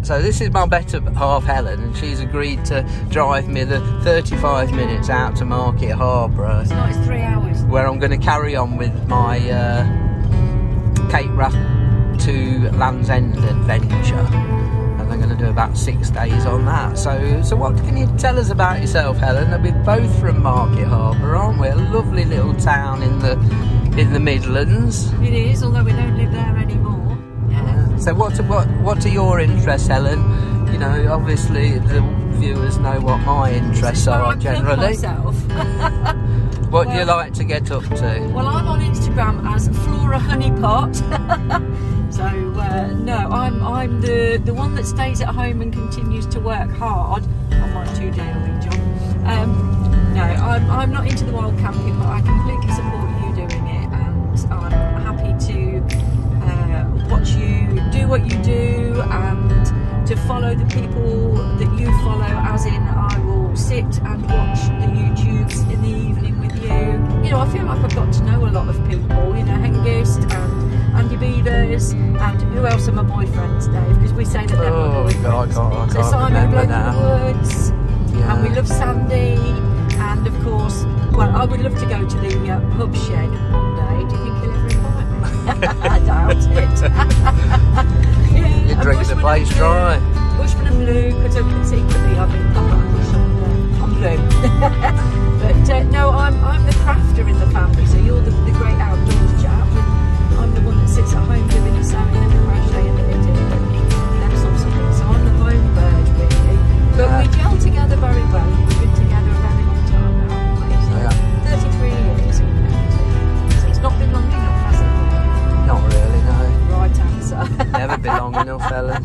So this is my better half, Helen, and she's agreed to drive me the 35 minutes out to Market Harborough. It's not, it's 3 hours. Where I'm going to carry on with my Cape Wrath to Land's End adventure. And I'm going to do about 6 days on that. So what can you tell us about yourself, Helen? We're both from Market Harborough, aren't we? A lovely little town in the Midlands. It is, although we don't live there anymore. So what are your interests, Helen? You know, obviously the viewers know what my interests are generally. What do you like to get up to? Well, I'm on Instagram as Flora Honeypot. So no, I'm the one that stays at home and continues to work hard on my 2-day-a-week job. No, I'm not into the wild camping, but I completely support you doing it, and I'm happy to watch you do what you do and to follow the people that you follow, as in I will sit and watch the YouTubes in the evening with you. You know, I feel like I've got to know a lot of people, you know, Hengist and Andy Beavers, and who else are my boyfriends, Dave, because we say that they're my boyfriends. God, so Simon Bloke in the Woods, yeah. And we love Sandy, and of course, well, I would love to go to the pub shed one day. Do you think he'll ever invite me? I doubt it. Yeah, you drink the place dry. Bushman and Blue, because secretly I've got a push on Blue. But no, I'm the crafter in the family, so you're the great outdoors chap, and I'm the one that sits at home doing the sewing and the crochet and the knitting and them sorts of things. So I'm the home bird, really. But we gel together very well. We've been together a very long time now. 33 years in counting. So it's not been long enough, has it? Not really, no. Right answer. Never been long enough, Helen.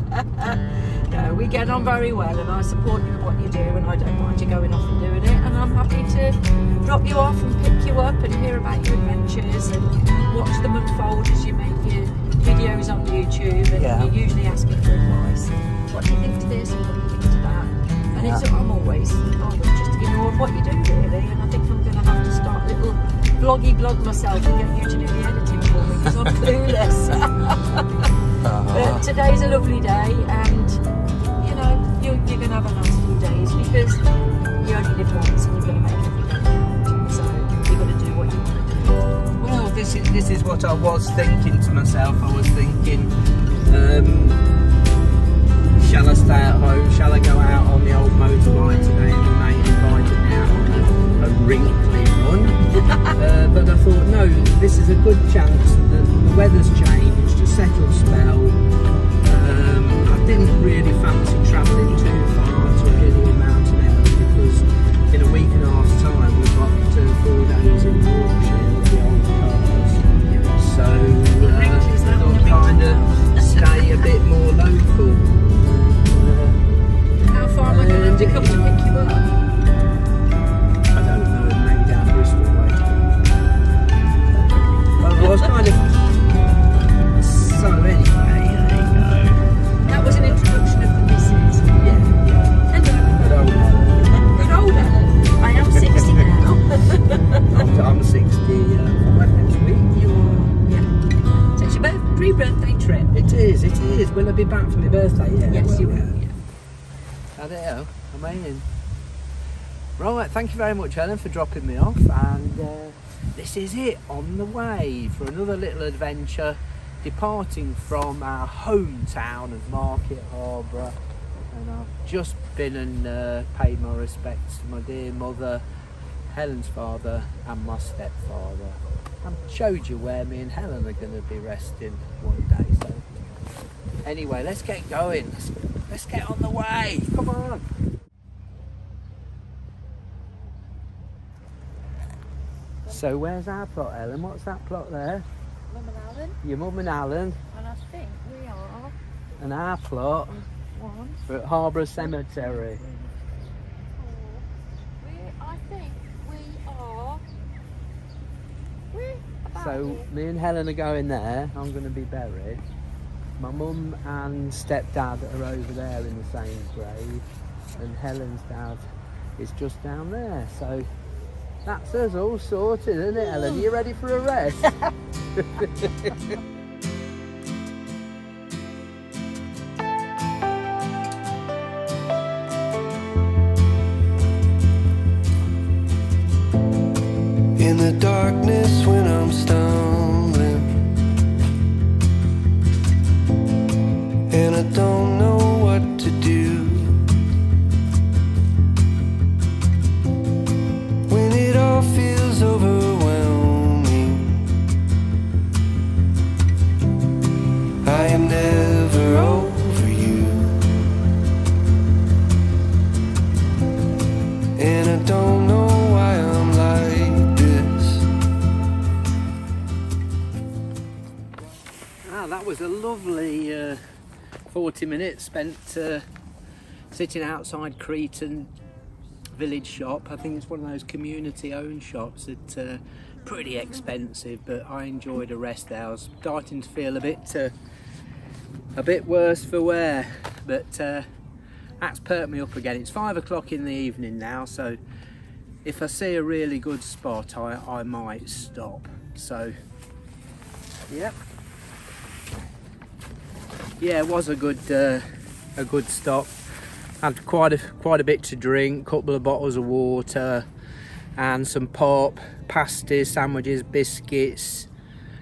No, we get on very well, and I support you in what you do, and I don't mind you going off and doing it, and I'm happy to drop you off and pick you up and hear about your adventures and watch them unfold as you make your videos on YouTube, and you're usually asking for advice. What do you think to this and what do you think to that? And it's, I'm always just in awe of what you do, really, and I think I'm going to have to start a little vloggy blog myself and get you to do the editing for me, because I'm clueless. But today's a lovely day, and you know, you're going to have a nice few days, because you only live once and you're going to make every day count, so you've got to do what you want this is what I was thinking to myself. I was thinking, shall I stay at home? Shall I go out on the old motorbike today? And my mate invited me out on a wrinkly one. But I thought, no, this is a good chance that the weather's changed, a settled spell. I didn't really fancy travelling too far to Hilly and Mountain Ellen because in a week and a half's time we've got 4 days in Yorkshire with the old cars. So I'll kind of stay a bit more local. How far am I going to have to come to pick you up? I don't know, maybe down Bristol way. Well, I was kind of... So anyway, there you go. That was an introduction of the missus. Yeah. Hello. Good old Ellen. Good old Ellen. I am 60 now. I'm 60, next week. Yeah. So it's your pre-birthday trip. It is. Will I be back for my birthday? Yeah. Yes, you will. Yeah. Adeo. Amazing. Right, thank you very much, Ellen, for dropping me off. And this is it, on the way for another little adventure, departing from our hometown of Market Harborough. And I've just been and paid my respects to my dear mother, Helen's father, and my stepfather. I showed you where me and Helen are going to be resting one day. So anyway, let's get going. Let's get on the way. Come on. So where's our plot, Ellen? What's that plot there? Mum and Alan. Your mum and Alan. And I think we are... And our plot. We're at Harborough Cemetery. I think we are... We're about So here. me and Helen are going there. I'm going to be buried. My mum and stepdad are over there in the same grave. And Helen's dad is just down there. So that's us all sorted, isn't it, Ellen? Are you ready for a rest? In the darkness when I'm stumbling and I don't know what to do, when it all feels overwhelming, I am never over you, and I don't know why I'm like this. That was a lovely 40 minutes spent sitting outside Cretan village shop. I think it's one of those community owned shops that pretty expensive, but I enjoyed a rest there. I was starting to feel a bit worse for wear, but that's perked me up again. It's 5 o'clock in the evening now, so if I see a really good spot I might stop. So yep. Yeah, it was a good stop. Had quite a bit to drink, couple of bottles of water and some pop, pasties, sandwiches, biscuits,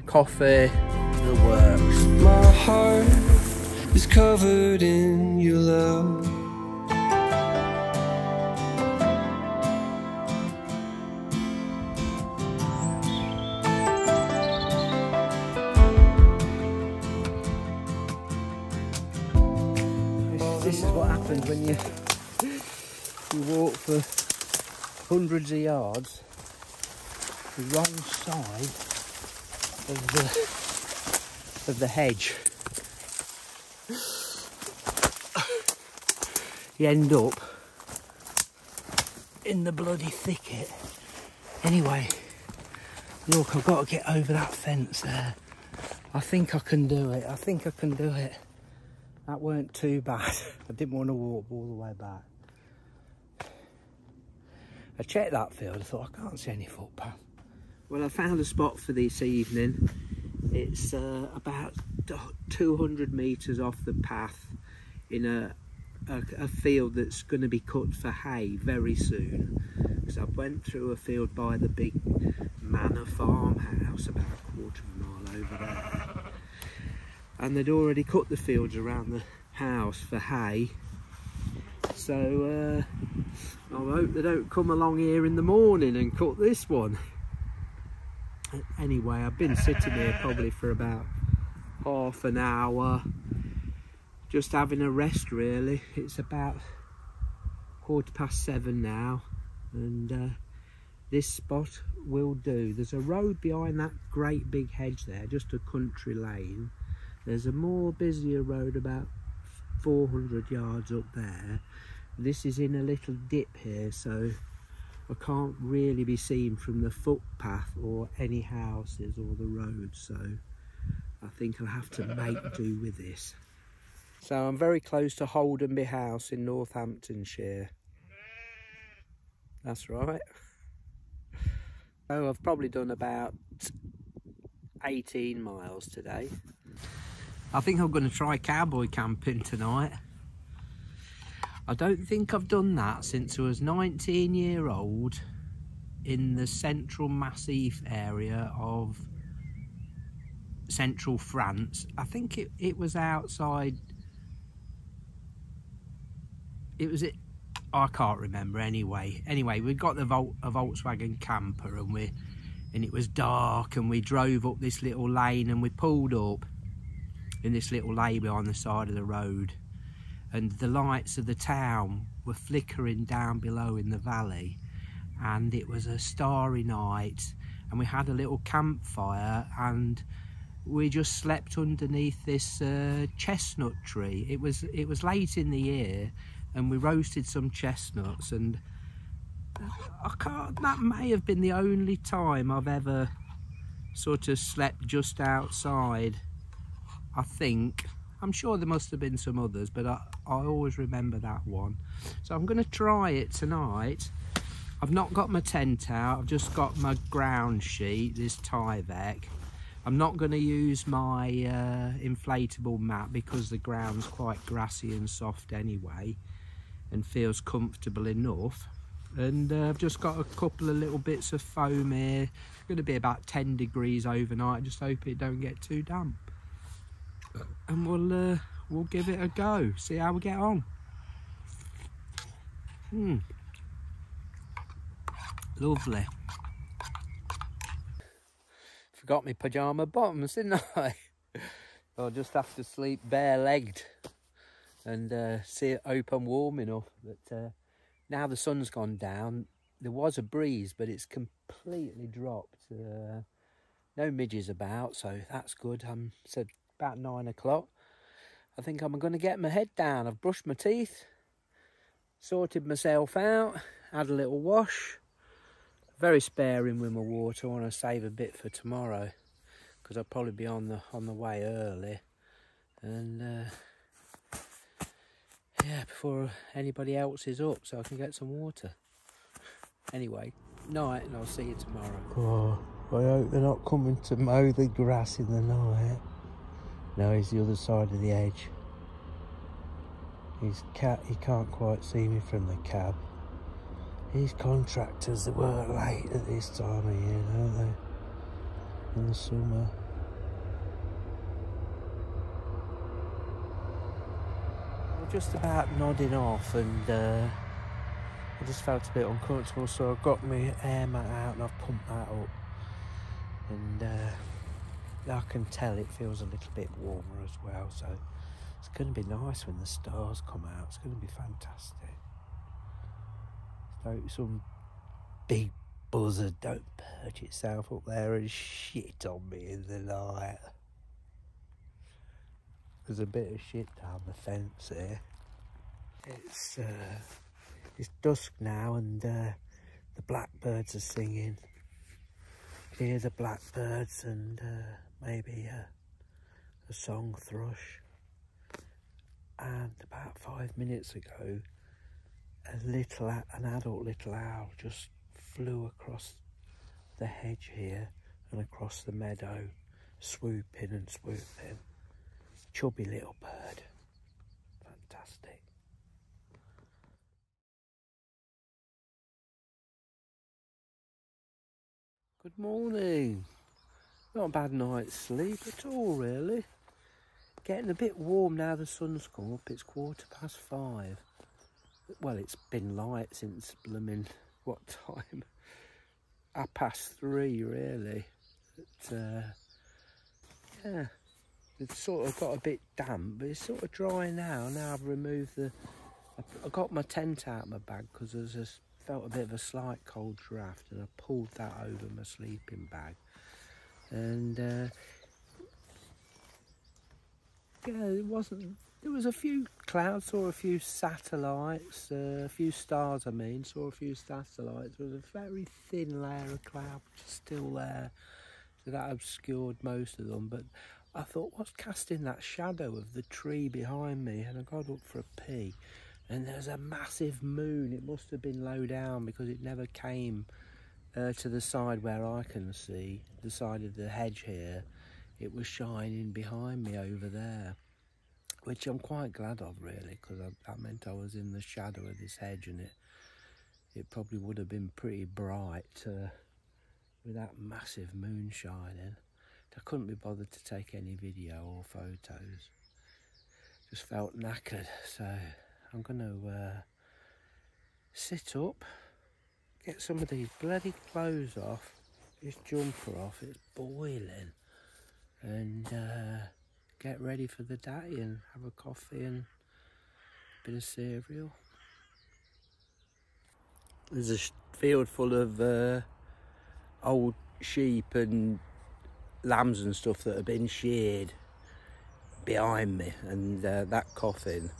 coffee, the works. My heart is covered in your love. This is what happens when you walk for hundreds of yards the wrong side of the hedge. You end up in the bloody thicket. Anyway, look, I've got to get over that fence there. I think I can do it. That weren't too bad. I didn't want to walk all the way back. I checked that field, I thought, I can't see any footpath. Well, I found a spot for this evening. It's about 200 metres off the path in a field that's going to be cut for hay very soon. because I went through a field by the big manor farmhouse about a quarter of a mile over there, and they'd already cut the fields around the house for hay. So I hope they don't come along here in the morning and cut this one. Anyway, I've been sitting here probably for about half an hour, just having a rest really. It's about 7:15 now, and this spot will do. There's a road behind that great big hedge there, just a country lane. There's a more busier road about 400 yards up there. This is in a little dip here, so I can't really be seen from the footpath or any houses or the road, so I think I'll have to make do with this. So I'm very close to Holdenby House in Northamptonshire. That's right. Oh, I've probably done about 18 miles today. I think I'm going to try cowboy camping tonight. I don't think I've done that since I was 19-year-old in the central Massif area of central France. I think it was outside. I can't remember anyway. Anyway, we got a Volkswagen camper, and it was dark, and we drove up this little lane, and we pulled up in this little lane on the side of the road, and the lights of the town were flickering down below in the valley, and it was a starry night, and we had a little campfire, and we just slept underneath this chestnut tree. It was late in the year, and we roasted some chestnuts, and that may have been the only time I've ever sort of slept just outside, I think. I'm sure there must have been some others, but I always remember that one. So I'm going to try it tonight. I've not got my tent out, I've just got my ground sheet, this Tyvek. I'm not going to use my inflatable mat because the ground's quite grassy and soft anyway, and feels comfortable enough. And I've just got a couple of little bits of foam here. It's going to be about 10 degrees overnight. Just hope it don't get too damp. And we'll give it a go, see how we get on. Lovely. Forgot my pyjama bottoms, didn't I? I'll just have to sleep bare-legged and hope I'm warm enough. But now the sun's gone down, there was a breeze, but it's completely dropped. No midges about, so that's good. So about 9 o'clock. I think I'm going to get my head down. I've brushed my teeth, sorted myself out, had a little wash. Very sparing with my water. I want to save a bit for tomorrow because I'll probably be on the way early, and yeah, before anybody else is up, so I can get some water. Anyway, night, and I'll see you tomorrow. Oh, I hope they're not coming to mow the grass in the night. No, he's the other side of the edge. He can't quite see me from the cab. These contractors, that work late at this time of year, don't they? In the summer. I'm just about nodding off, and I just felt a bit uncomfortable, so I've got my air mat out and I've pumped that up. And I can tell it feels a little bit warmer as well, so it's going to be nice when the stars come out. It's going to be fantastic. So some big buzzard don't perch itself up there and shit on me in the night. There's a bit of shit down the fence here. It's dusk now, and the blackbirds are singing. You can hear the blackbirds and maybe a song thrush. And about 5 minutes ago, an adult little owl just flew across the hedge here and across the meadow, swooping and swooping. Chubby little bird. Fantastic. Good morning. Not a bad night's sleep at all, really. Getting a bit warm now the sun's come up. It's 5:15. Well, it's been light since blooming, what time? 3:30, really. But, yeah, it's sort of got a bit damp, but it's sort of dry now. Now I've removed I got my tent out of my bag because I felt a bit of a slight cold draft, and I pulled that over my sleeping bag. And yeah, there was a few clouds, saw a few satellites, a few stars saw a few satellites. There was a very thin layer of cloud which is still there, so that obscured most of them. But I thought, what's casting that shadow of the tree behind me? And I got up for a pee, and there's a massive moon. It must have been low down because it never came to the side where I can see, the side of the hedge here. It was shining behind me over there, which I'm quite glad of, really, because that meant I was in the shadow of this hedge, and it probably would have been pretty bright with that massive moon shining. I couldn't be bothered to take any video or photos. Just felt knackered, so I'm going to sit up, get some of these bloody clothes off, this jumper off, it's boiling, and get ready for the day and have a coffee and a bit of cereal. There's a field full of old sheep and lambs and stuff that have been sheared behind me, and that coffin,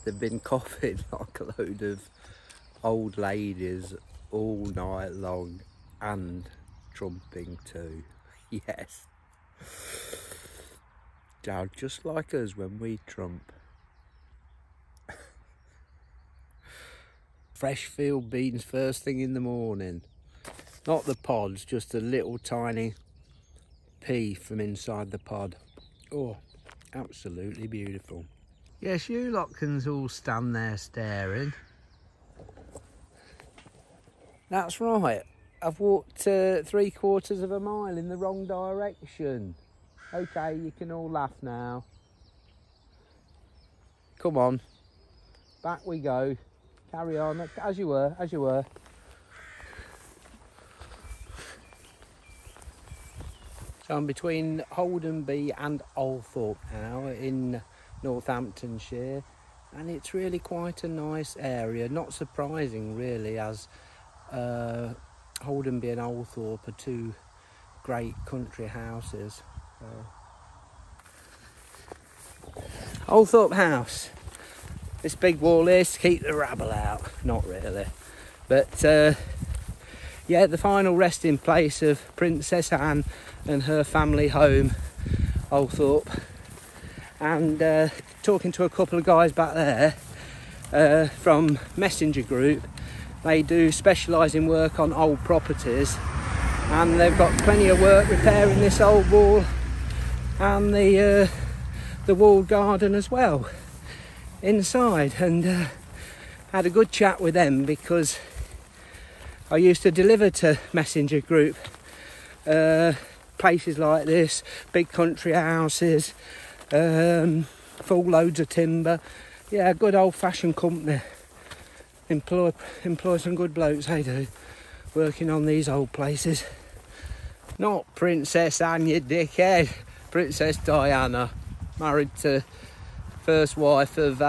they've been coughing like a load of old ladies all night long, and trumping too. Yes. They're just like us when we trump. Fresh field beans first thing in the morning. Not the pods, just a little tiny pea from inside the pod. Oh, absolutely beautiful. Yes, you lot can all stand there staring. That's right. I've walked 3/4 of a mile in the wrong direction. Okay, you can all laugh now. Come on, back we go. Carry on, as you were, as you were. So I'm between Holdenby and Althorpe now in Northamptonshire, and it's really quite a nice area. Not surprising, really, as Holdenby and Althorpe are two great country houses. Althorpe House. This big wall is to keep the rabble out. Not really. But yeah, the final resting place of Princess Anne and her family home, Althorpe. And talking to a couple of guys back there from Messenger Group. They do specialise in work on old properties, and they've got plenty of work repairing this old wall and the walled garden as well inside. And had a good chat with them because I used to deliver to Messenger Group places like this, big country houses, full loads of timber. Yeah, good old-fashioned company. Employ some good blokes, they do, working on these old places. Not Princess Anne, you dickhead. Princess Diana, married to first wife of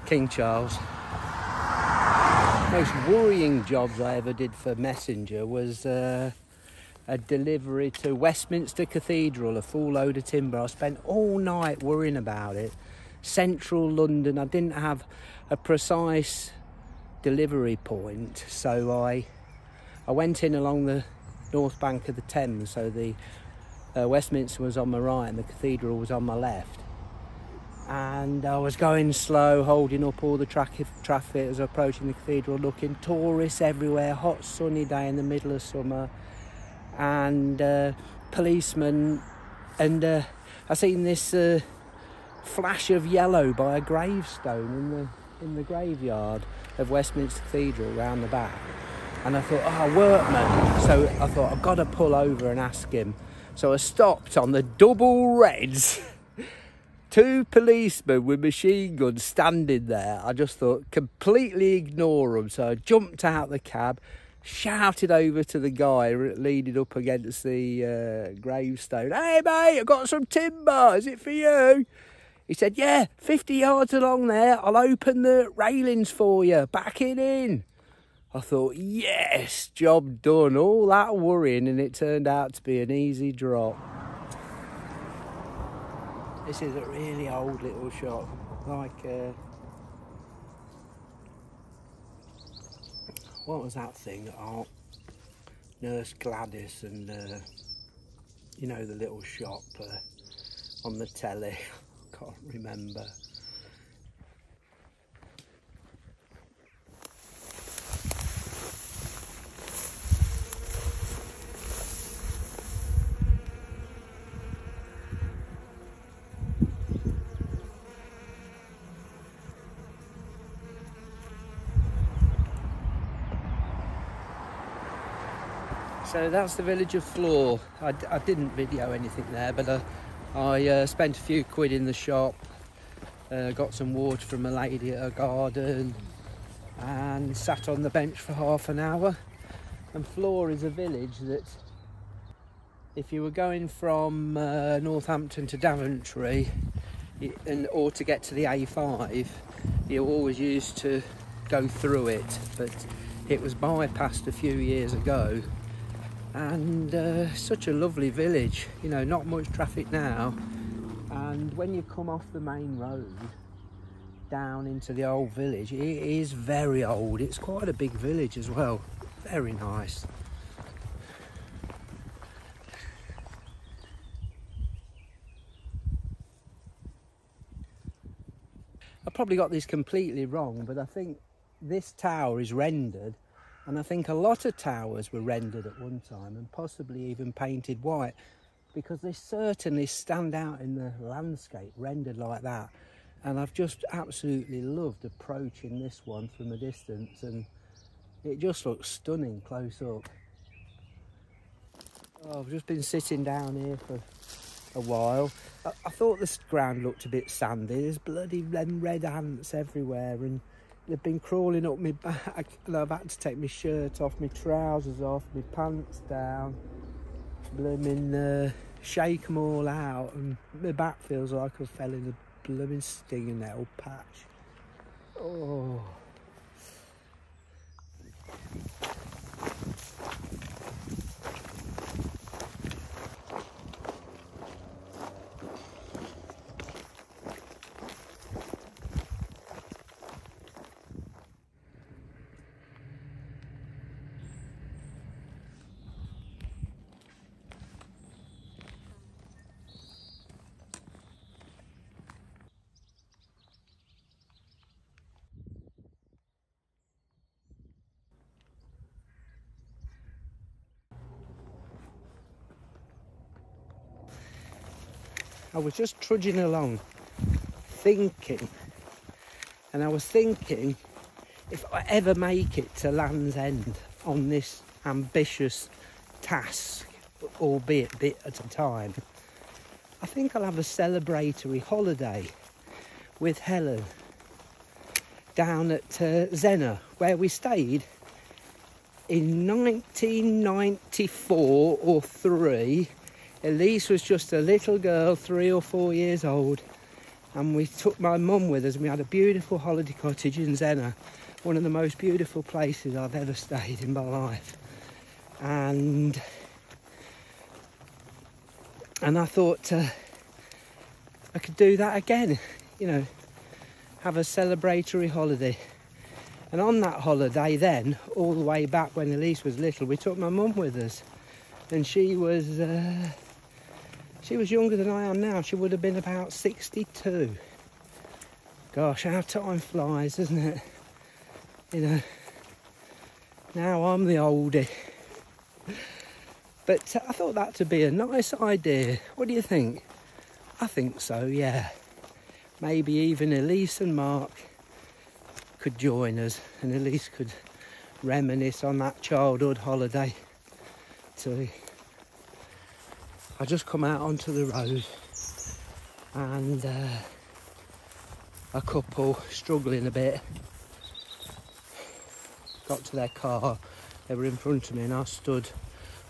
King Charles. Most worrying jobs I ever did for Messenger was a delivery to Westminster Cathedral, a full load of timber. I spent all night worrying about it. Central London. I didn't have a precise delivery point, so I went in along the north bank of the Thames, so the Westminster was on my right and the cathedral was on my left, and I was going slow, holding up all the traffic as I was approaching the cathedral, looking, tourists everywhere, hot sunny day in the middle of summer, and policemen, and I seen this flash of yellow by a gravestone in the graveyard of Westminster Cathedral round the back. And I thought, oh, workman. So I thought, I've got to pull over and ask him. So I stopped on the double reds. 2 policemen with machine guns standing there. I just thought, completely ignore them. So I jumped out the cab, shouted over to the guy leaning up against the gravestone. Hey, mate, I've got some timber. Is it for you? He said, yeah, 50 yards along there. I'll open the railings for you. Back it in. I thought, yes, job done. All that worrying, and it turned out to be an easy drop. This is a really old little shop. Like, what was that thing? Oh, Nurse Gladys and, you know, the little shop on the telly. I can't remember. So that's the village of Flor. I didn't video anything there, but I spent a few quid in the shop, got some water from a lady at her garden, and sat on the bench for half an hour. And Flor is a village that, if you were going from Northampton to Daventry, or to get to the A5, you always used to go through it, but it was bypassed a few years ago. And such a lovely village, you know, not much traffic now. And when you come off the main road down into the old village, it is very old. It's quite a big village as well. Very nice. I probably got this completely wrong, but I think this tower is rendered. And I think a lot of towers were rendered at one time and possibly even painted white, because they certainly stand out in the landscape rendered like that. And I've just absolutely loved approaching this one from a distance, and it just looks stunning close up. Oh, I've just been sitting down here for a while. I thought this ground looked a bit sandy. There's bloody red ants everywhere, and they've been crawling up my back, and I've had to take my shirt off, my trousers off, my pants down, blooming shake them all out, and my back feels like I fell in a blooming stinging nettle patch. Oh. I was just trudging along, thinking, and I was thinking, if I ever make it to Land's End on this ambitious task, albeit a bit at a time, I think I'll have a celebratory holiday with Helen down at Zena, where we stayed in 1994 or 3. Elise was just a little girl, 3 or 4 years old, and we took my mum with us, and we had a beautiful holiday cottage in Zena, one of the most beautiful places I've ever stayed in my life. And I thought I could do that again, you know, have a celebratory holiday. And on that holiday then, all the way back when Elise was little, we took my mum with us, and she was younger than I am now. She would have been about 62. Gosh, how time flies, doesn't it? You know, now I'm the oldie. But I thought that would be a nice idea. What do you think? I think so, yeah. Maybe even Elise and Mark could join us, and Elise could reminisce on that childhood holiday. So I just come out onto the road and a couple struggling a bit got to their car. They were in front of me and I stood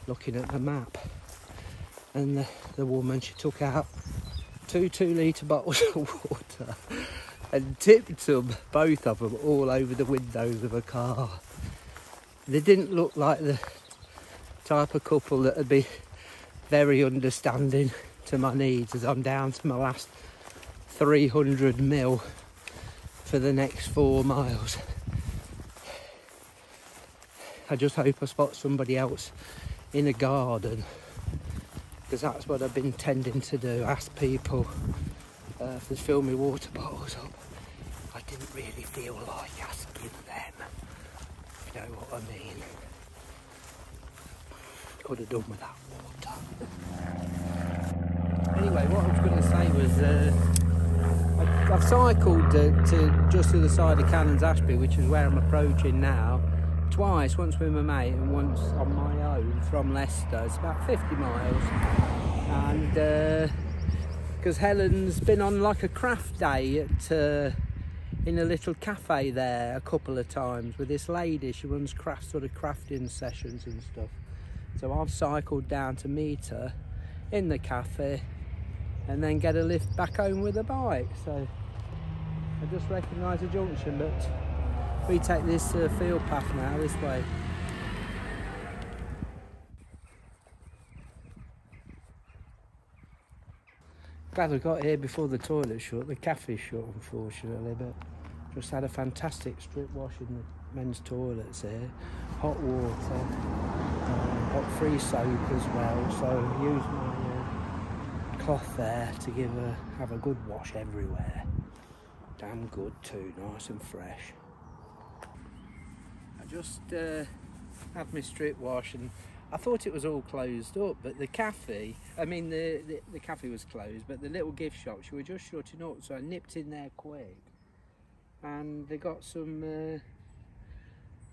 looking at the map, and the woman, she took out 2 2-litre bottles of water and tipped them, both of them, all over the windows of a car. They didn't look like the type of couple that would be very understanding to my needs, as I'm down to my last 300 mil for the next 4 miles. I just hope I spot somebody else in a garden, because that's what I've been tending to do, ask people if they fill me water bottles up. I didn't really feel like asking them, if you know what I mean. Could have done with that water. Anyway, what I was going to say was I've cycled to just to the side of Cannons Ashby, which is where I'm approaching now, twice, once with my mate and once on my own from Leicester. It's about 50 miles, and because Helen's been on like a craft day at in a little cafe there a couple of times with this lady. She runs sort of crafting sessions and stuff, so I've cycled down to meet her in the cafe and then get a lift back home with a bike. So I just recognise a junction, but we take this field path now, this way. Glad I got here before the toilet shut. The cafe's shut, unfortunately, but just had a fantastic strip wash in the men's toilets here. Hot water, got free soap as well, so I used my cloth there to have a good wash everywhere. Damn good too, nice and fresh. I just had my strip wash and I thought it was all closed up, but the cafe, the cafe was closed, but the little gift shops were just shutting up, so I nipped in there quick and they got some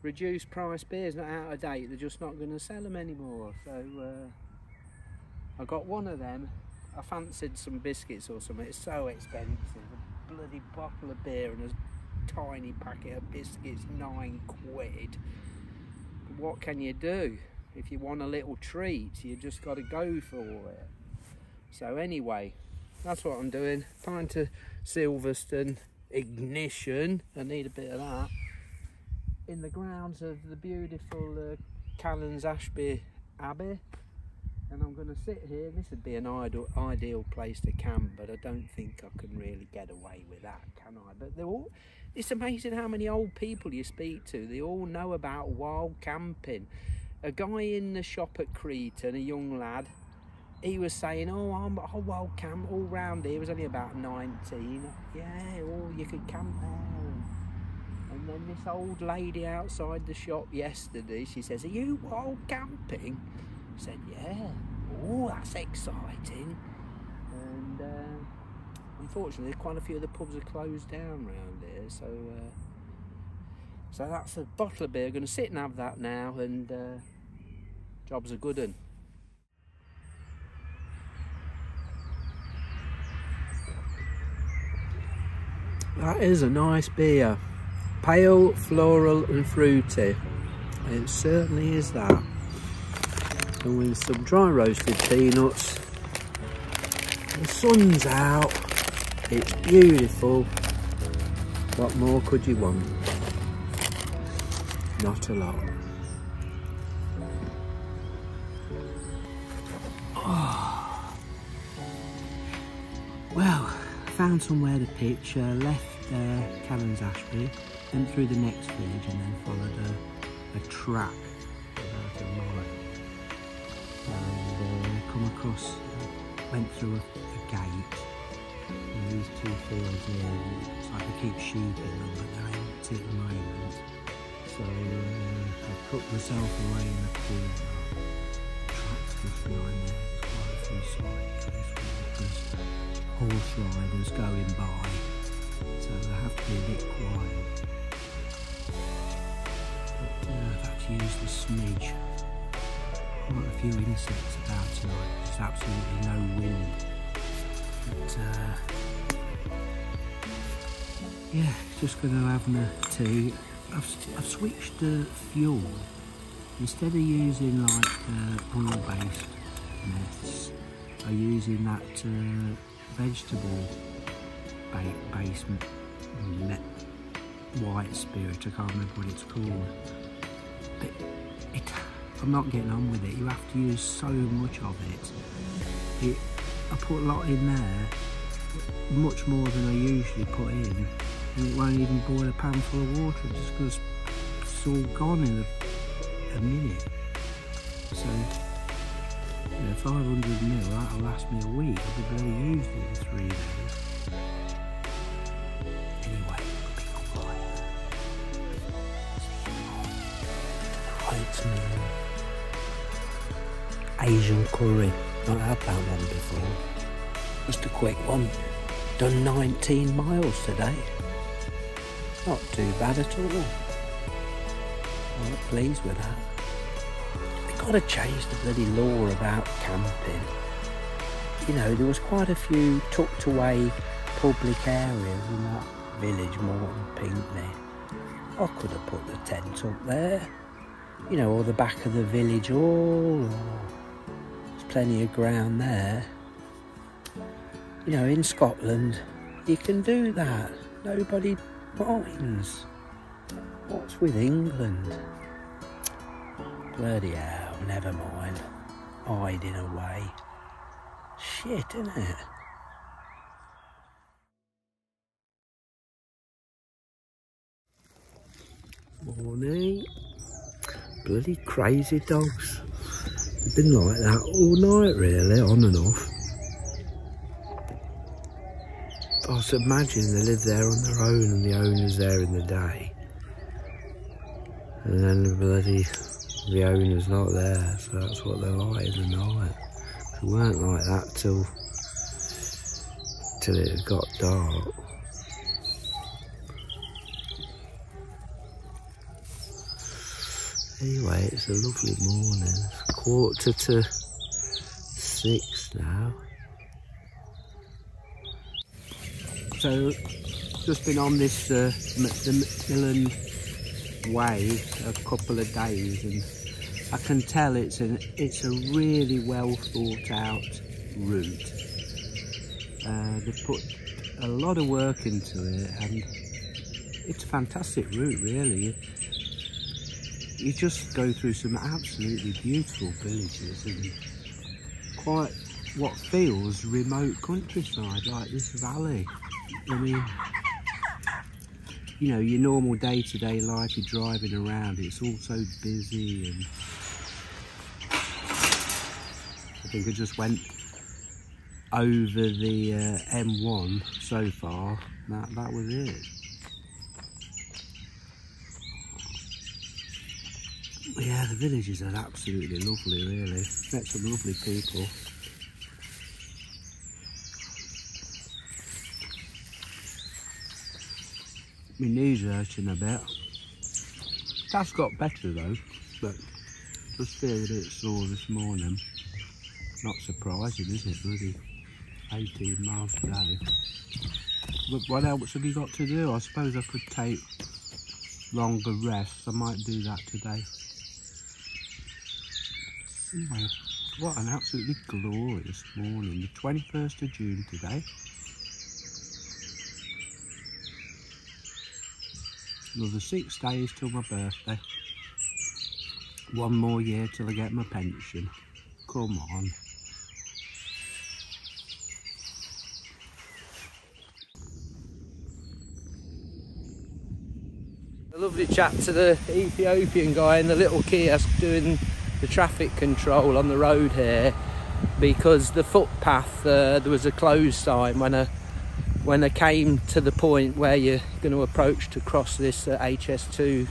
reduced price beers, not out of date, they're just not going to sell them anymore. So I got one of them. I fancied some biscuits or something. It's so expensive, a bloody bottle of beer and a tiny packet of biscuits, £9. What can you do? If you want a little treat, you just got to go for it. So anyway, that's what I'm doing. Time to Silverstone ignition. I need a bit of that. In the grounds of the beautiful Cannons Ashby Abbey. And I'm going to sit here. This would be an ideal place to camp, but I don't think I can really get away with that, can I? But it's amazing how many old people you speak to. They all know about wild camping. A guy in the shop at Cretan, a young lad, he was saying, oh, I'm wild camp all round here. He was only about 19. Yeah, oh, you could camp there. And then this old lady outside the shop yesterday, she says, are you wild camping? I said, yeah. Oh, that's exciting. And unfortunately, quite a few of the pubs are closed down around here, so that's a bottle of beer. I'm going to sit and have that now, and job's a good un. That is a nice beer. Pale, floral and fruity. It certainly is that. And with some dry roasted peanuts. The sun's out. It's beautiful. What more could you want? Not a lot. Oh. Well, found somewhere to pitch. Left Cannons Ashby, went through the next village and then followed a track about a mile. And come across, went through a gate. And these two fields here, it's like they keep sheep in them, but they're empty at the moment. So I put myself away in the corner. Tracks behind there, quite a few cyclists, horse riders going by. So I have to be a bit quiet. But use the smidge. Quite a few insects about tonight. There's absolutely no wind. But yeah, just going to have my tea. I've switched the fuel. Instead of using like oil-based nets, I'm using that vegetable-based net, white spirit. I can't remember what it's called. But I'm not getting on with it. You have to use so much of it. I put a lot in there, much more than I usually put in, and it won't even boil a pan full of water. It just goes, it's all gone in a minute. So, you know, 500 mil, that'll last me a week. I've barely used it in 3 days. Anyway, I'll be quiet. Asian curry. Not had that one before. Just a quick one. Done 19 miles today. Not too bad at all. I'm not pleased with that. They've got to change the bloody law about camping. You know, there was quite a few tucked away public areas in that village, Morton Pinckney. I could have put the tent up there. You know, or the back of the village hall. There's plenty of ground there. You know, in Scotland, you can do that. Nobody minds. What's with England? Bloody hell, never mind. Hiding away. Shit, isn't it? Morning. Bloody crazy dogs. They've been like that all night really, on and off. I was imagining they live there on their own and the owner's there in the day. And then the owner's not there, so that's what they're like in the night. They weren't like that till it got dark. Anyway, it's a lovely morning. It's 5:45 now. So, just been on this the Macmillan Way a couple of days, and I can tell it's a really well thought out route. They've put a lot of work into it, and it's a fantastic route really. You just go through some absolutely beautiful villages and quite what feels remote countryside, like this valley. I mean, you know, your normal day-to-day life, you're driving around, it's all so busy, and I think I just went over the M1 so far. That was it. Yeah, the villages are absolutely lovely, really. Met some lovely people. My knees hurting a bit. That's got better though, but just feeling a bit sore this morning. Not surprising, is it? Bloody 18 miles a day. But what else have you got to do? I suppose I could take longer rests. I might do that today. Anyway, what an absolutely glorious morning. The 21st of June today. Another 6 days till my birthday. 1 more year till I get my pension. Come on. A lovely chat to the Ethiopian guy in the little kiosk doing the traffic control on the road here, because the footpath, there was a closed sign when I came to the point where you're going to approach to cross this HS2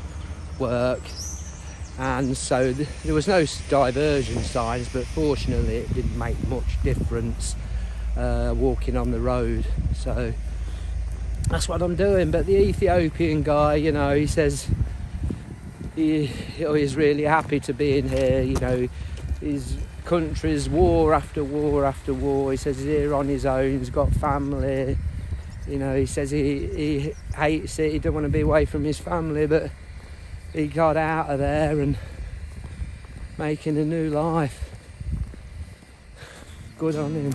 work, and so there was no diversion signs, but fortunately it didn't make much difference walking on the road, so that's what I'm doing. But the Ethiopian guy, you know, he says he's really happy to be in here. You know, his country's war after war after war. He says he's here on his own. He's got family. You know, he says he hates it. He don't want to be away from his family, but he got out of there and making a new life. Good on him.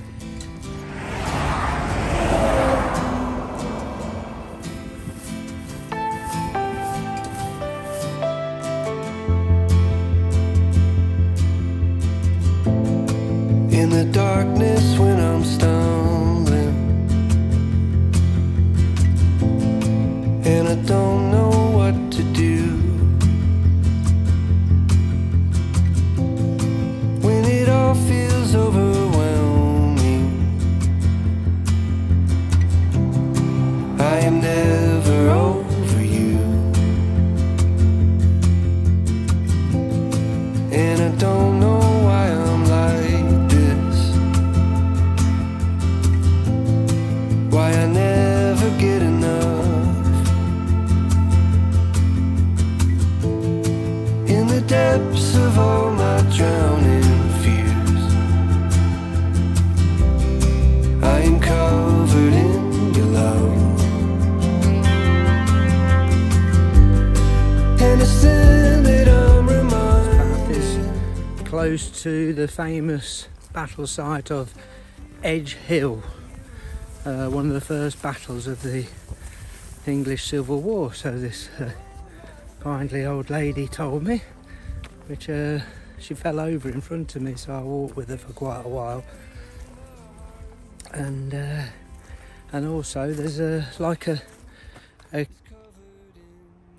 In the darkness when I'm stumbling and I don't know what to do, when it all feels overwhelming, I am never over you, and I don't know why I'm like this, why I never get enough. In the depths of all my drowning fears, I am covered in your love, and it's then that I'm reminded. Close to the famous battle site of Edge Hill, one of the first battles of the English Civil War. So this kindly old lady told me, which she fell over in front of me, so I walked with her for quite a while. And also there's like a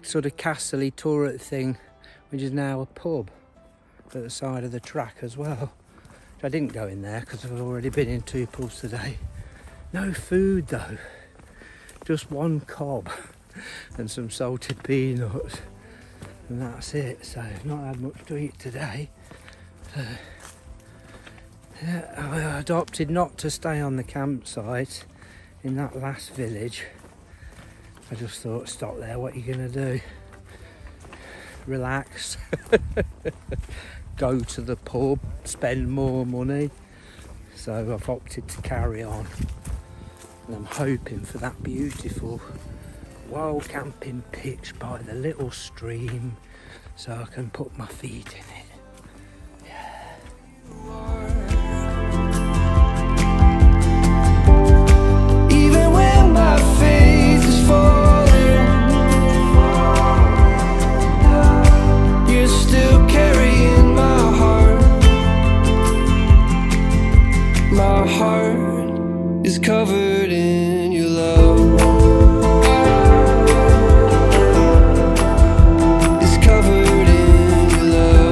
sort of castle-y turret thing, which is now a pub at the side of the track as well. I didn't go in there because I've already been in 2 pubs today. No food though, just 1 cob and some salted peanuts, and that's it. So I've not had much to eat today. Yeah, I adopted not to stay on the campsite in that last village. I just thought, stop there, what are you going to do? Relax. Go to the pub, spend more money. So I've opted to carry on. And I'm hoping for that beautiful wild camping pitch by the little stream so I can put my feet in it. Yeah. Even when my faith is falling, you're still carrying my heart. My heart is covered in your love. It's covered in your love.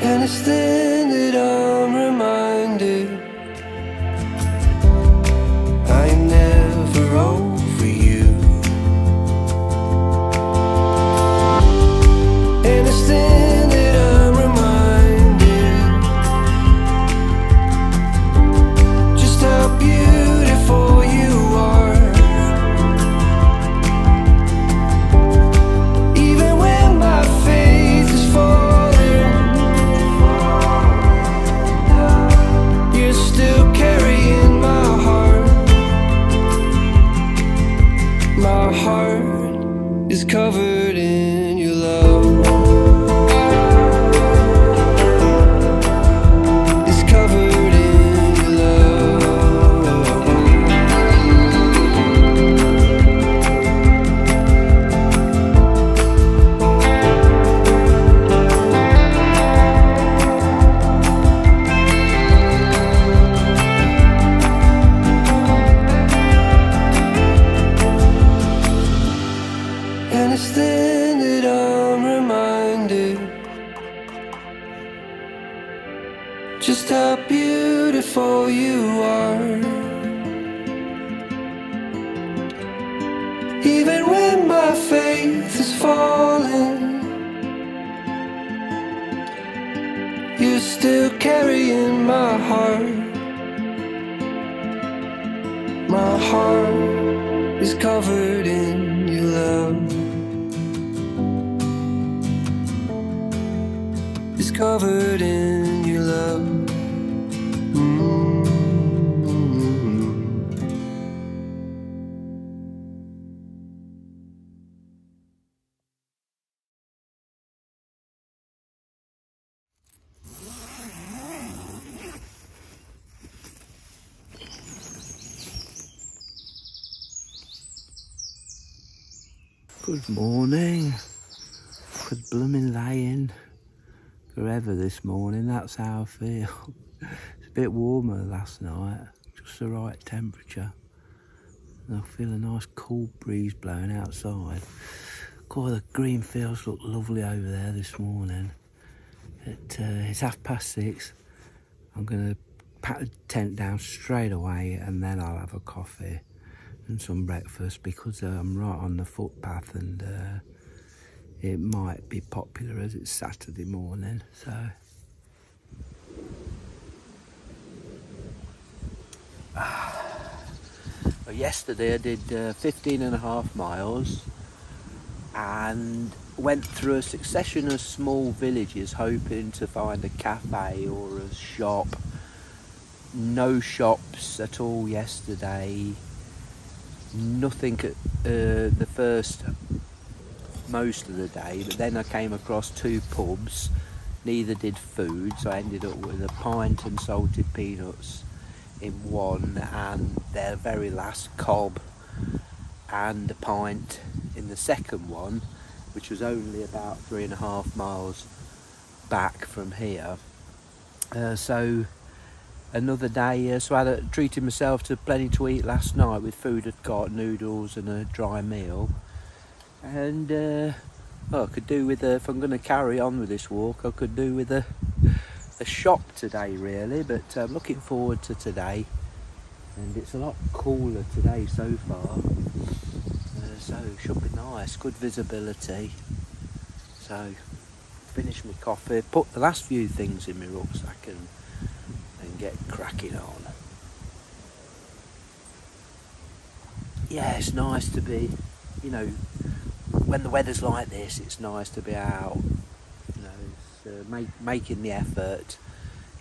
And it's then that I'm reminded I am never over you. And it's then that I'm reminded just how beautiful you are. Even when my faith is falling, you're still carrying my heart. My heart is covered in your love. It's covered in your love. And it's then that I'm reminded just how beautiful you are. my faith is falling, you're still carrying my heart. My heart is covered in your love. It's covered in your love. Good morning. Good blooming laying forever this morning, that's how I feel. It's a bit warmer last night, just the right temperature. And I feel a nice cool breeze blowing outside. God, the green fields look lovely over there this morning. It's 6:30. I'm going to pack the tent down straight away and then I'll have a coffee and some breakfast because I'm right on the footpath and it might be popular as it's Saturday morning, so. Well, yesterday I did 15.5 miles and went through a succession of small villages hoping to find a cafe or a shop. No shops at all yesterday. Nothing at the first most of the day, but then I came across 2 pubs. Neither did food, so I ended up with a pint and salted peanuts in one and their very last cob, and a pint in the second one, which was only about 3.5 miles back from here. So another day, so I treated myself to plenty to eat last night with food I'd got, noodles and a dry meal. And well, I could do with if I'm going to carry on with this walk, I could do with a shop today really, but I'm looking forward to today, and it's a lot cooler today so far, so it should be nice, good visibility. So finish my coffee, put the last few things in my rucksack and get cracking on. Yeah, it's nice to be, you know, when the weather's like this, it's nice to be out, you know, it's, making the effort,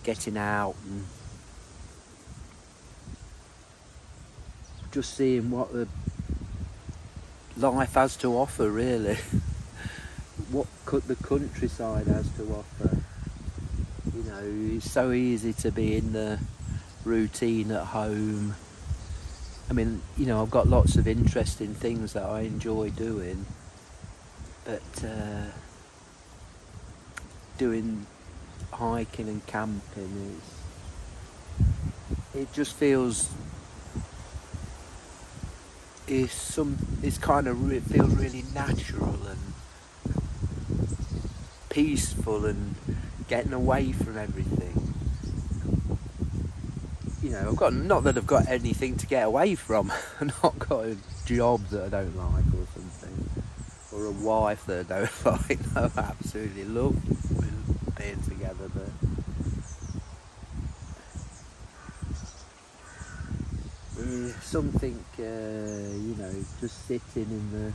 getting out and just seeing what the life has to offer really. What the countryside has to offer. You know, it's so easy to be in the routine at home. I mean, you know, I've got lots of interesting things that I enjoy doing, but doing hiking and camping, it just feels, it feels really natural and peaceful and getting away from everything. You know, not that I've got anything to get away from. I've not got a job that I don't like or something, or a wife that I don't like. No, I absolutely love being together, but something, you know, just sitting in the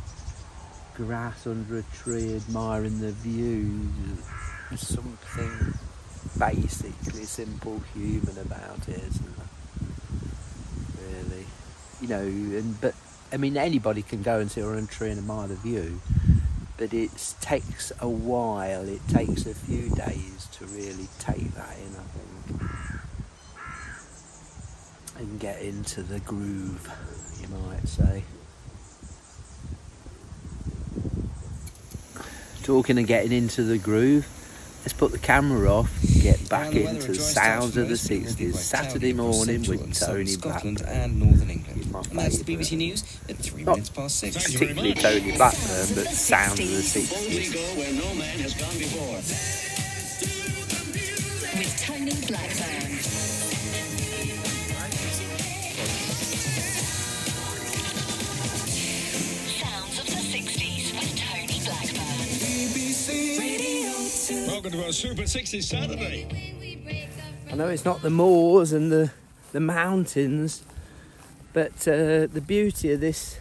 grass under a tree admiring the view, something basically simple human about it, isn't there? Really, you know. But I mean, anybody can go and sit on a tree and admire the view, but it takes a while, it takes a few days to really take that in, I think, and get into the groove, you might say. Talking of getting into the groove, let's put the camera off, get back into the sounds of the 60s. Saturday morning with Tony Blackburn. And Northern England. And that's the BBC News at 3 minutes past 6. Particularly Tony Blackburn, but sounds of the 60s. With Tony Blackburn. Sounds of the 60s. talking about Super 60s Saturday. I know it's not the moors and the mountains, but the beauty of this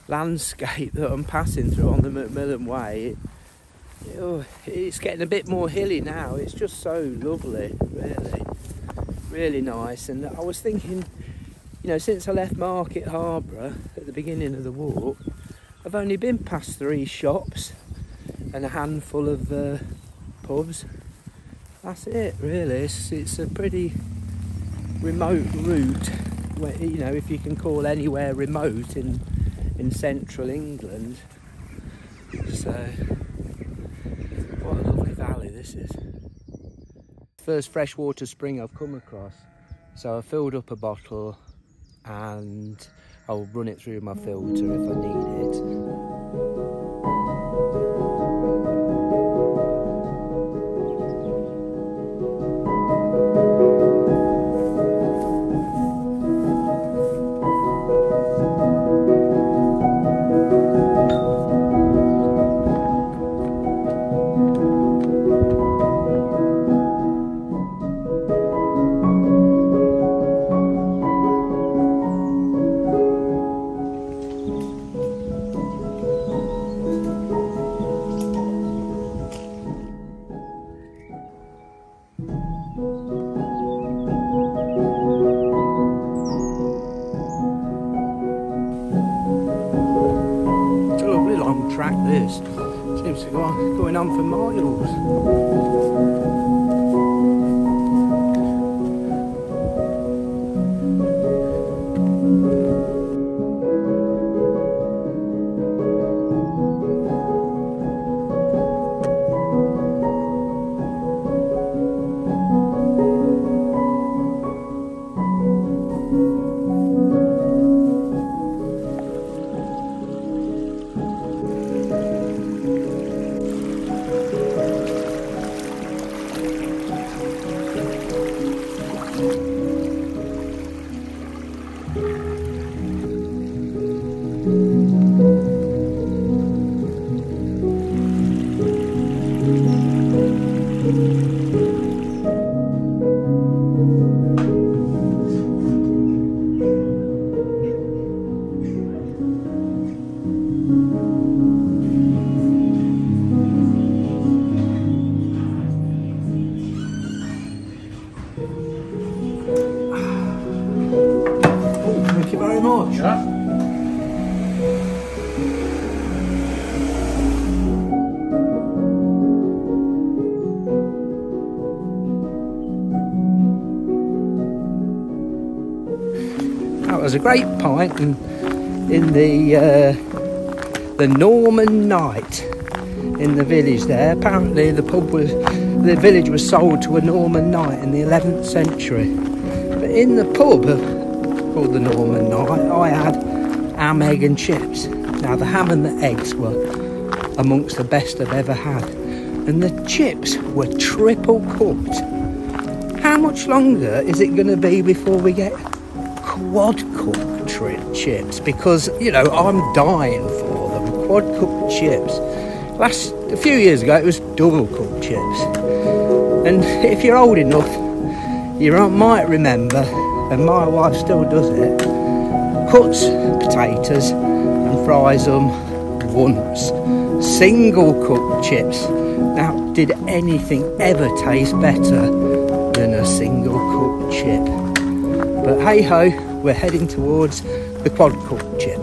landscape that I'm passing through on the Macmillan Way, it's getting a bit more hilly now. It's just so lovely, really nice. And I was thinking, you know, since I left Market Harborough at the beginning of the walk, I've only been past 3 shops and a handful of pubs. That's it, really. It's a pretty remote route, where, you know, if you can call anywhere remote in central England. So, what a lovely valley this is. First freshwater spring I've come across. So I filled up a bottle and I'll run it through my filter if I need it. Track this seems to go on, going on for miles. Thank you very much. Yeah. That was a great pint in the Norman Night in the village there. Apparently the village was sold to a Norman knight in the 11th century. But in the pub called the Norman Knight, I had ham, egg and chips. Now the ham and the eggs were amongst the best I've ever had. And the chips were triple cooked. How much longer is it going to be before we get quad cooked chips? Because, you know, I'm dying for them. Quad cooked chips. A few years ago it was double cooked chips. And if you're old enough, you might remember, and my wife still does it, cuts potatoes and fries them once. Single cooked chips. Now, did anything ever taste better than a single cooked chip? But hey ho, we're heading towards the quad cooked chip.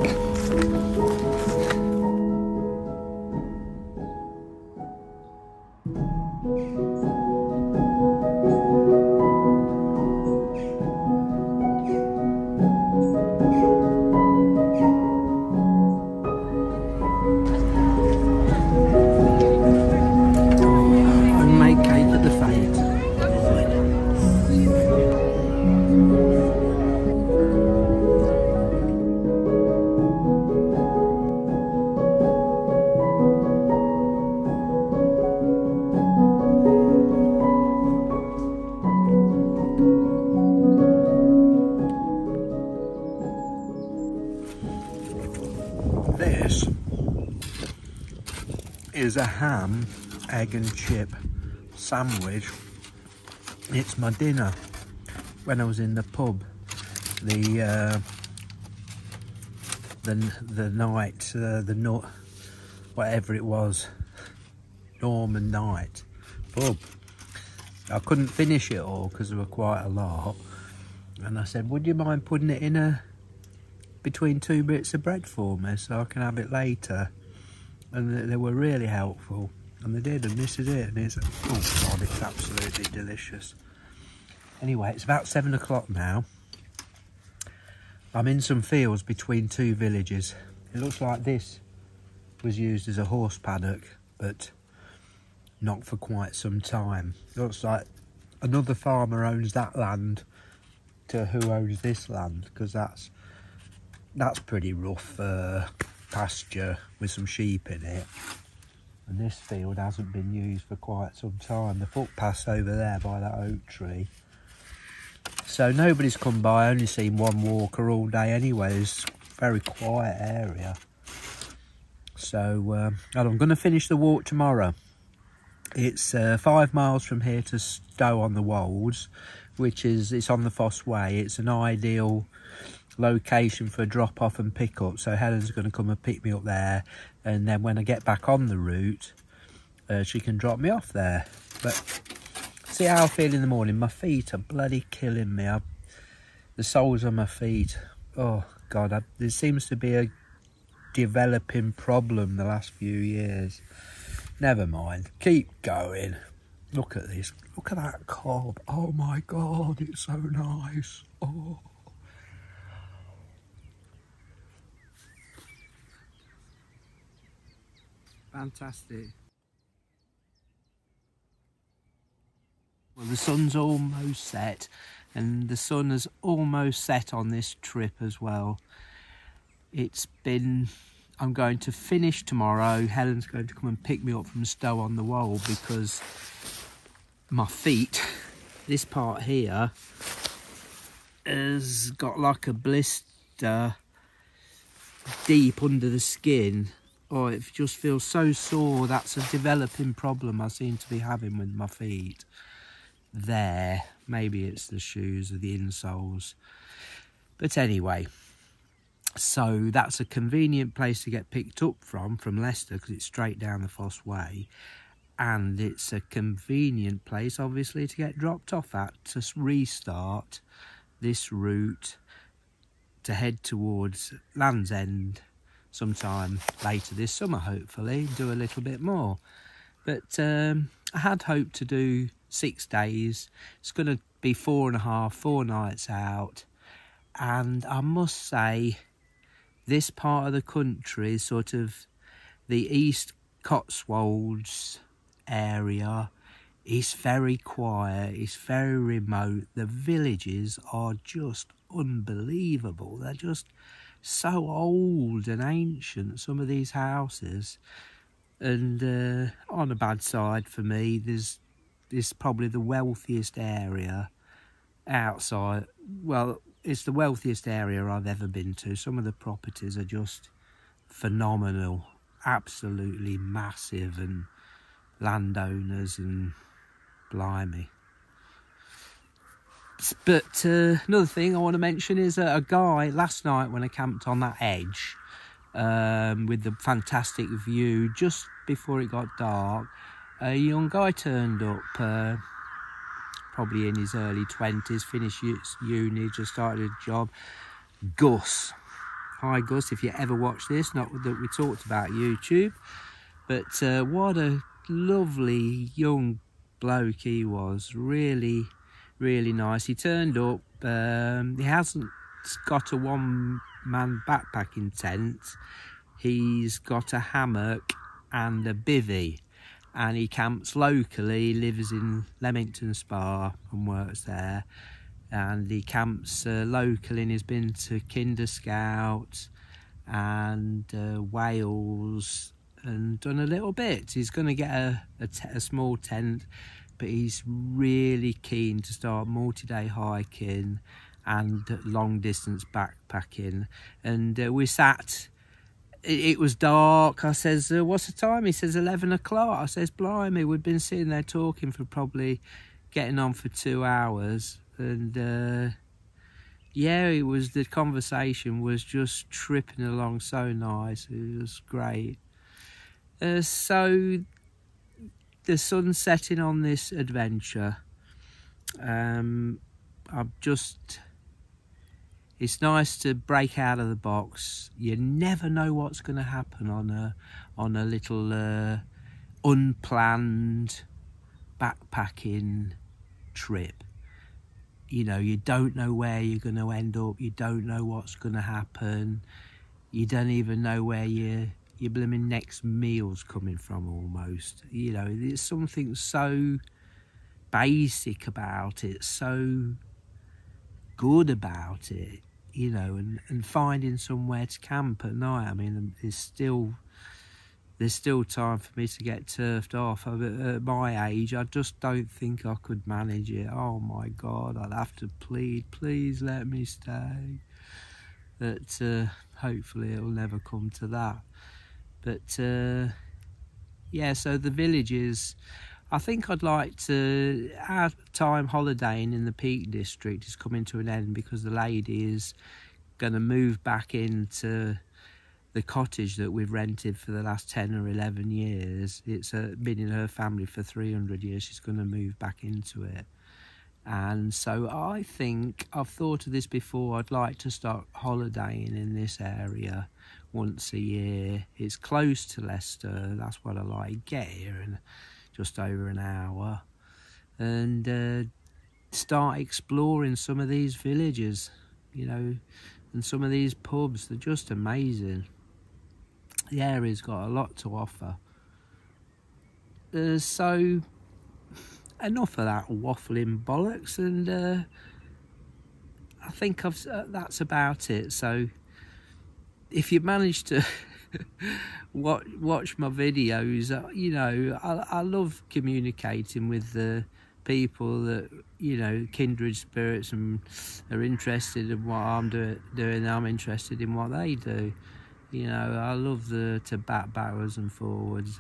This is a ham, egg and chip sandwich. It's my dinner when I was in the pub the night, the nut, whatever it was, Norman night pub. I couldn't finish it all because there were quite a lot, and I said, would you mind putting it in between 2 bits of bread for me so I can have it later? And they were really helpful, and they did, and this is it, and it's, oh God, it's absolutely delicious. Anyway, it's about 7 o'clock now. I'm in some fields between 2 villages. It looks like this was used as a horse paddock, but not for quite some time. It looks like another farmer owns that land to who owns this land, because that's pretty rough pasture with some sheep in it. And this field hasn't been used for quite some time. The footpath's over there by that oak tree. So nobody's come by, I only seen one walker all day anyway. It's a very quiet area. So and I'm going to finish the walk tomorrow. It's 5 miles from here to Stow-on-the-Wolds, which is, it's on the Foss Way. It's an ideal location for drop off and pick up. So Helen's going to come and pick me up there, and then when I get back on the route, she can drop me off there. But see how I feel in the morning. My feet are bloody killing me. The soles of my feet, oh God, there seems to be a developing problem the last few years. Never mind, keep going. Look at this, look at that cob. Oh my God, it's so nice. Oh, fantastic. Well, the sun's almost set, and the sun has almost set on this trip as well. I'm going to finish tomorrow. Helen's going to come and pick me up from Stow-on-the-Wold because my feet, this part here, has got like a blister deep under the skin. Oh, it just feels so sore. That's a developing problem I seem to be having with my feet. There, maybe it's the shoes or the insoles, but anyway, so that's a convenient place to get picked up from Leicester, because it's straight down the Foss Way, and it's a convenient place obviously to get dropped off at, to restart this route to head towards Land's End sometime later this summer, hopefully do a little bit more. But I had hoped to do 6 days. It's going to be 4 nights out, and I must say this part of the country, sort of the East Cotswolds area, is very quiet, it's very remote. The villages are just unbelievable. They're just so old and ancient, some of these houses. And on the bad side for me, this is probably the wealthiest area outside. Well, it's the wealthiest area I've ever been to. Some of the properties are just phenomenal, absolutely massive, and landowners, and blimey. But another thing I want to mention is a guy last night when I camped on that edge with the fantastic view just before it got dark, a young guy turned up, probably in his early 20s, finished uni, just started a job. Gus. Hi Gus, if you ever watch this, not that we talked about YouTube, but what a lovely young bloke he was. Really, really nice. He turned up, he hasn't got a one-man backpacking tent, he's got a hammock and a bivvy, and he camps locally. He lives in Leamington Spa and works there, and he camps locally, and he's been to Kinder Scout and Wales and done a little bit. He's going to get a small tent, but he's really keen to start multi-day hiking and long distance backpacking. And we sat it was dark. I says, what's the time? He says 11 o'clock. I says, blimey, we'd been sitting there talking for probably getting on for 2 hours. And yeah, it was, the conversation was just tripping along so nice. It was great. So the sun's setting on this adventure. It's nice to break out of the box. You never know what's going to happen on a little unplanned backpacking trip. You know, you don't know where you're going to end up. You don't know what's going to happen. You don't even know where your blooming next meal's coming from almost. You know, there's something so basic about it, so good about it, you know, and finding somewhere to camp at night. I mean, there's still time for me to get turfed off. At my age, I just don't think I could manage it. Oh my God, I'd have to plead, please let me stay. But hopefully it'll never come to that. But yeah, so the villages, I think I'd like to, our time holidaying in the Peak District is coming to an end because the lady is going to move back into the cottage that we've rented for the last 10 or 11 years. It's been in her family for 300 years. She's going to move back into it. And so I think, I've thought of this before, I'd like to start holidaying in this area once a year. It's close to Leicester, that's what I like. Get here in just over an hour and start exploring some of these villages, you know, and some of these pubs. They're just amazing. The area's got a lot to offer. So enough of that waffling bollocks, and I think that's about it. So if you managed to watch my videos, you know, I love communicating with the people that, you know, kindred spirits and are interested in what I'm doing, and I'm interested in what they do. You know, I love to bat backwards and forwards,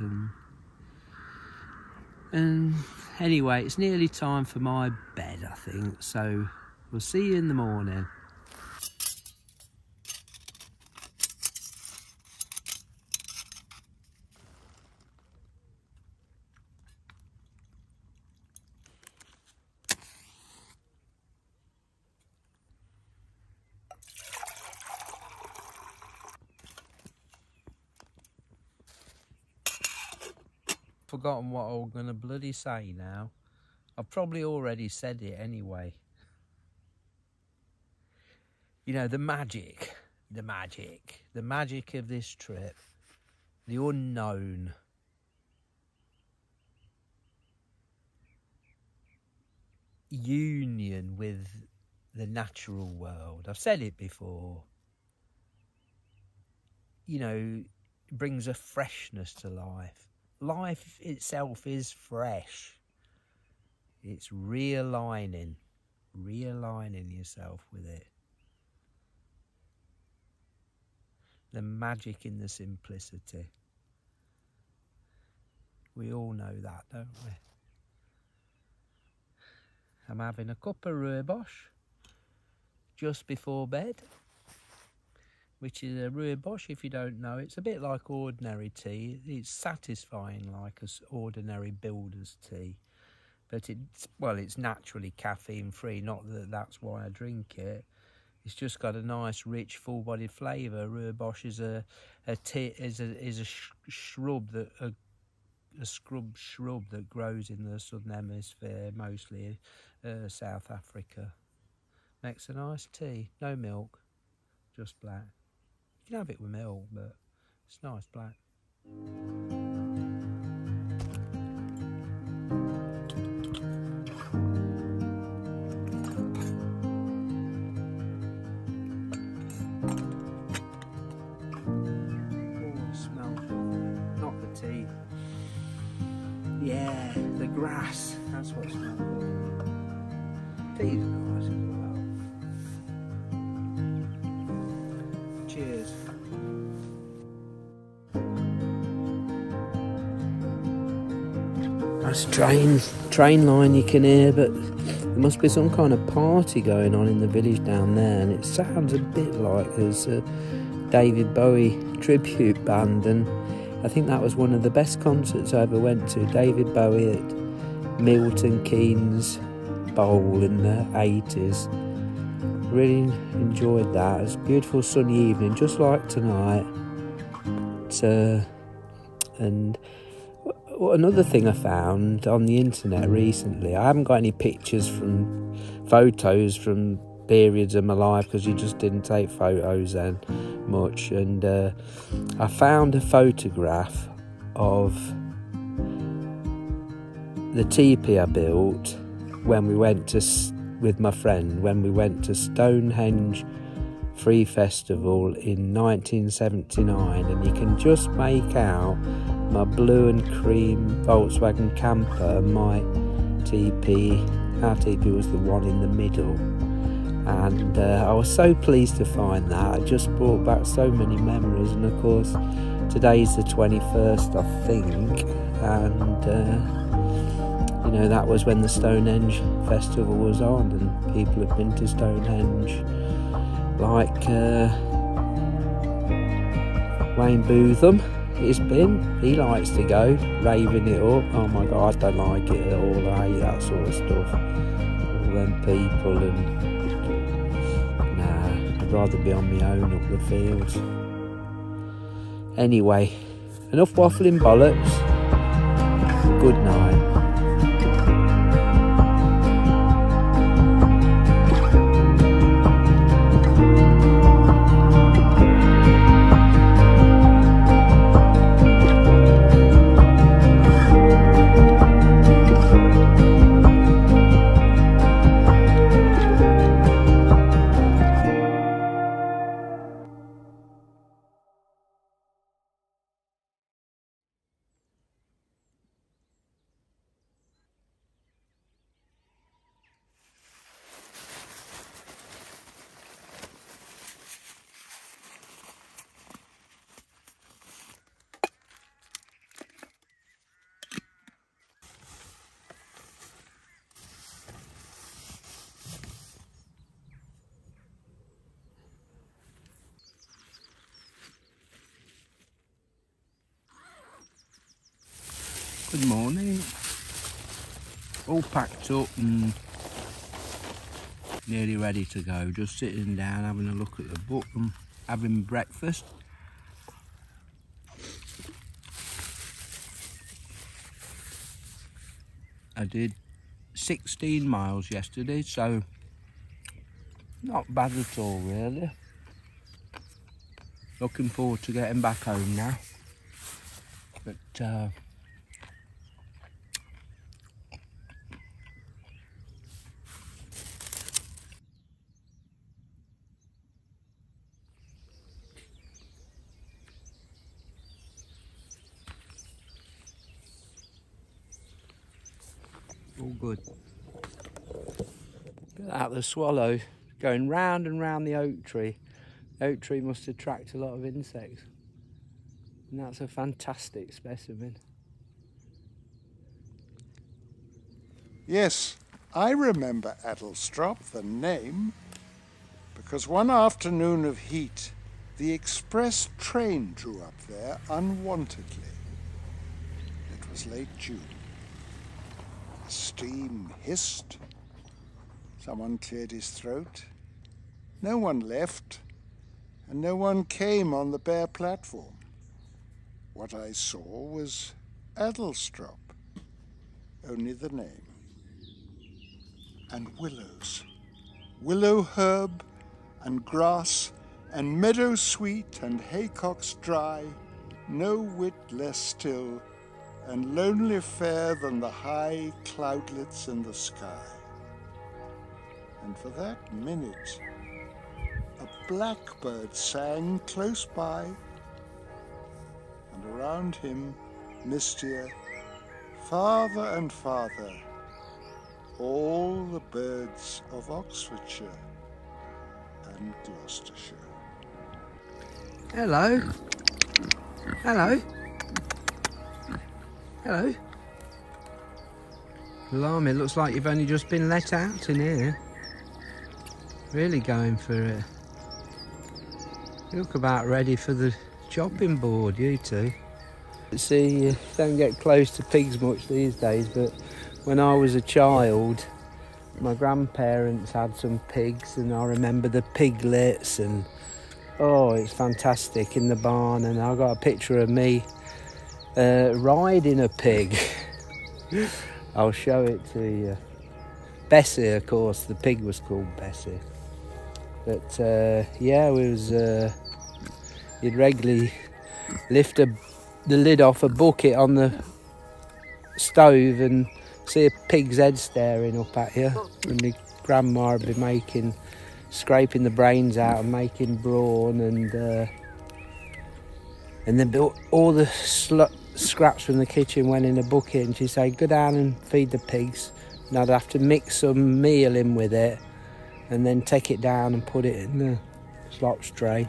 and anyway, it's nearly time for my bed, I think. So we'll see you in the morning. Forgotten what I'm gonna bloody say now. I've probably already said it anyway. You know, the magic of this trip, the unknown. Union with the natural world. I've said it before. You know, it brings a freshness to life. Life itself is fresh. It's realigning yourself with it. The magic in the simplicity. We all know that, don't we? I'm having a cup of rooibos just before bed, which is a rooibos, if you don't know. It's a bit like ordinary tea. It's satisfying like an ordinary builder's tea. But it's naturally caffeine free, not that that's why I drink it. It's just got a nice, rich, full-bodied flavour. Rooibos is a shrub that grows in the southern hemisphere, mostly South Africa. Makes a nice tea. No milk, just black. You can have it with milk, but it's nice black. Yeah, the grass, that's what smells good. Tea's nice as well. Cheers. That's a train line you can hear, but there must be some kind of party going on in the village down there, and it sounds a bit like there's a David Bowie tribute band, and I think that was one of the best concerts I ever went to. David Bowie at Milton Keynes Bowl in the 80s. Really enjoyed that. It was a beautiful sunny evening, just like tonight. And another thing I found on the internet recently, I haven't got any photos from periods of my life because you just didn't take photos then much, and I found a photograph of the teepee I built when we went with my friend when we went to Stonehenge Free Festival in 1979, and you can just make out my blue and cream Volkswagen camper and my teepee. Our teepee was the one in the middle, and I was so pleased to find that. It just brought back so many memories, and of course today's the 21st, I think, and you know, that was when the Stonehenge Festival was on, and people have been to Stonehenge, like Wayne Bootham. He likes to go, raving it up. Oh my God, I don't like it at all. I hate that sort of stuff. All them people, and nah, I'd rather be on my own up the fields. Anyway, enough waffling bollocks. Good night. Good morning. All packed up and nearly ready to go. Just sitting down, having a look at the book and having breakfast. I did 16 miles yesterday, so not bad at all really. Looking forward to getting back home now. But all good. Look at that, the swallow going round and round the oak tree. The oak tree must attract a lot of insects. And that's a fantastic specimen. Yes, I remember Addlestrop, the name, because one afternoon of heat, the express train drew up there unwontedly. It was late June. The steam hissed. Someone cleared his throat. No one left, and no one came on the bare platform. What I saw was Addlestrop, only the name. And willows, willow herb and grass and meadow sweet and haycocks dry, no whit less still and lonely fair than the high cloudlets in the sky. And for that minute, a blackbird sang close by, and around him, mistier, farther and farther, all the birds of Oxfordshire and Gloucestershire. Hello. Hello. Hello. Blimey, it looks like you've only just been let out in here. Really going for it. You look about ready for the chopping board, you two. See, you don't get close to pigs much these days, but when I was a child, my grandparents had some pigs, and I remember the piglets, and oh, it's fantastic in the barn. And I got a picture of me riding a pig. I'll show it to you. Bessie, of course, the pig was called Bessie. But yeah, it was. You'd regularly lift the lid off a bucket on the stove and see a pig's head staring up at you. And my grandma would be scraping the brains out and making brawn, and then all the scraps from the kitchen went in a bucket, and she'd say, go down and feed the pigs. And I'd have to mix some meal in with it and then take it down and put it in the slop tray.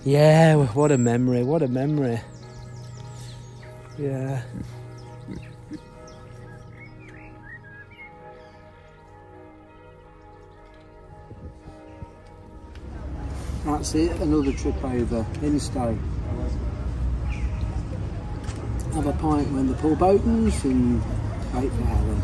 Yeah, what a memory, what a memory. Yeah. That's it, another trip over in Stoke. Have a pint when the pub opens and wait for Helen.